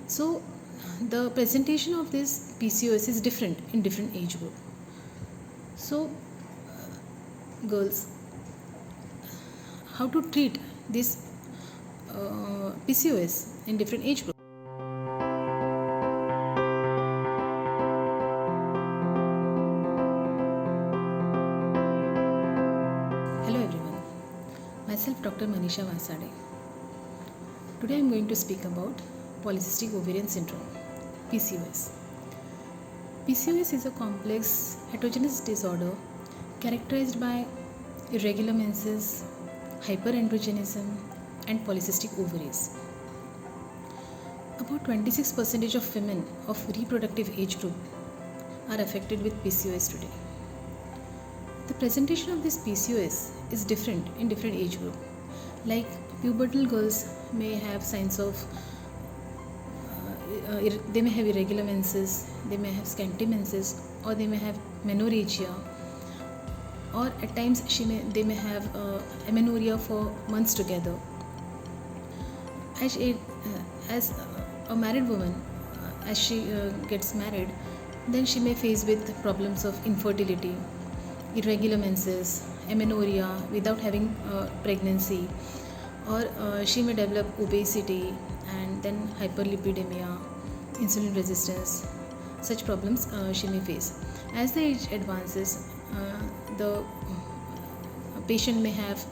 So the presentation of this PCOS is different in different age group. So girls, how to treat this PCOS in different age group? Hello everyone, myself Dr. Manisha Vasade. Today I am going to speak about polycystic ovarian syndrome, PCOS. PCOS is a complex heterogeneous disorder characterized by irregular menses, hyperandrogenism, and polycystic ovaries. About 26% of women of reproductive age group are affected with PCOS today. The presentation of this PCOS is different in different age group. Like pubertal girls may have signs of they may have irregular menses, they may have scanty menses, or they may have menorrhagia, or at times they may have amenorrhea for months together. As a married woman, as she gets married, then she may face with problems of infertility, irregular menses, amenorrhea without having pregnancy, or she may develop obesity and then hyperlipidemia, insulin resistance. Such problems she may face. As the age advances, the patient may have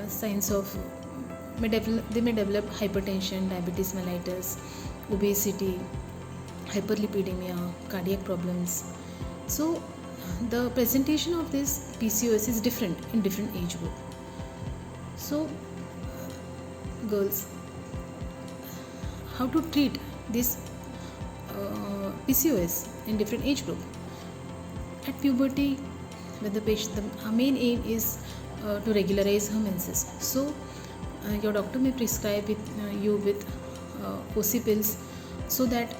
signs of they may develop hypertension, diabetes mellitus, obesity, hyperlipidemia, cardiac problems. So the presentation of this PCOS is different in different age group. So girls, how to treat this PCOS in different age group? At puberty, when the main aim is to regularize her menses. So your doctor may prescribe you with OC pills so that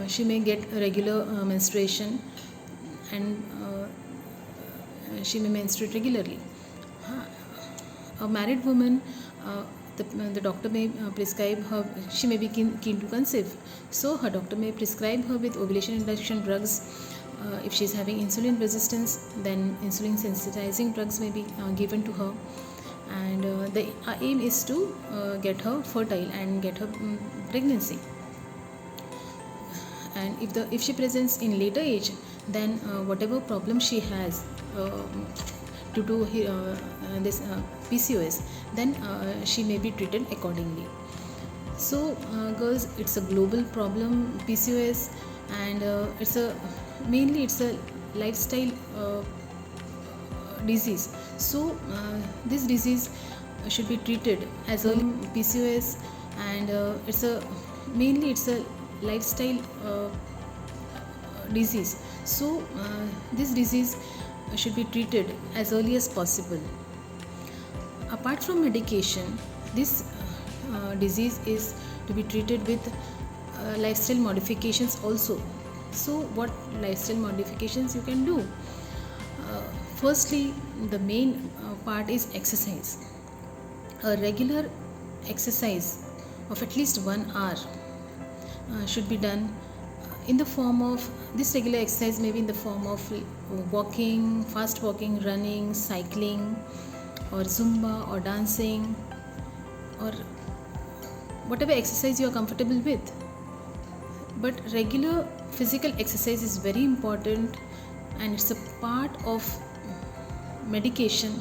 she may get regular menstruation and she may menstruate regularly. A married woman, the doctor may prescribe her, she may be keen to conceive, so her doctor may prescribe her with ovulation induction drugs. If she is having insulin resistance, then insulin sensitizing drugs may be given to her, and the aim is to get her fertile and get her pregnancy. And if she presents in later age, then whatever problem she has due to this PCOS, then she may be treated accordingly. So girls, it's a global problem, PCOS, and it's a lifestyle disease. So this disease should be treated as early PCOS, and it's a lifestyle disease. So this disease should be treated as early as possible. Apart from medication, this disease is to be treated with lifestyle modifications also. So what lifestyle modifications you can do? Firstly, the main part is exercise. A regular exercise of at least 1 hour should be done in the form of, this regular exercise may be in the form of walking, fast walking, running, cycling, or Zumba, or dancing, or whatever exercise you are comfortable with. But regular physical exercise is very important, and it's a part of medication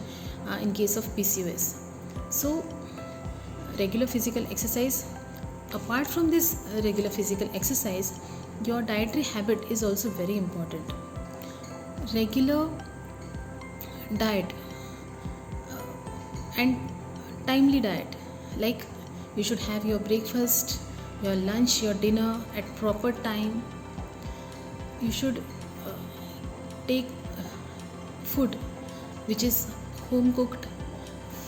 in case of PCOS. So regular physical exercise. Apart from this regular physical exercise, your dietary habit is also very important. Regular diet and timely diet, like you should have your breakfast, your lunch, your dinner at proper time. You should take food which is home cooked,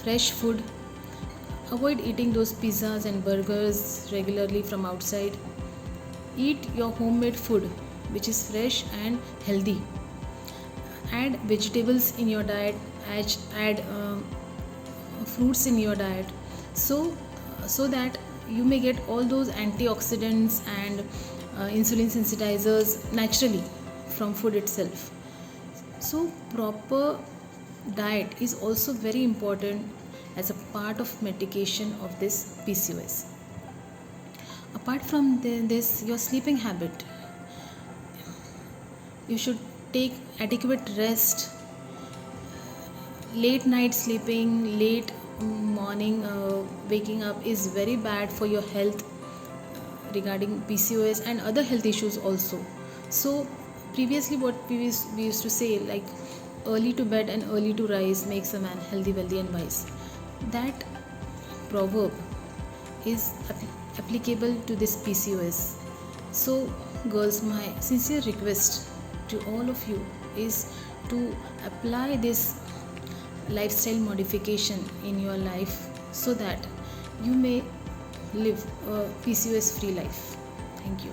fresh food. Avoid eating those pizzas and burgers regularly from outside. Eat your homemade food which is fresh and healthy. Add vegetables in your diet, add fruits in your diet, so that you may get all those antioxidants and insulin sensitizers naturally from food itself. So proper diet is also very important as a part of medication of this PCOS. Apart from this, your sleeping habit, you should take adequate rest. Late night sleeping, late morning waking up is very bad for your health regarding PCOS and other health issues also. So previously what we used to say, like early to bed and early to rise makes a man healthy, wealthy and wise. That proverb is applicable to this PCOS. So girls, my sincere request to all of you is to apply this lifestyle modification in your life so that you may live a PCOS free life. Thank you.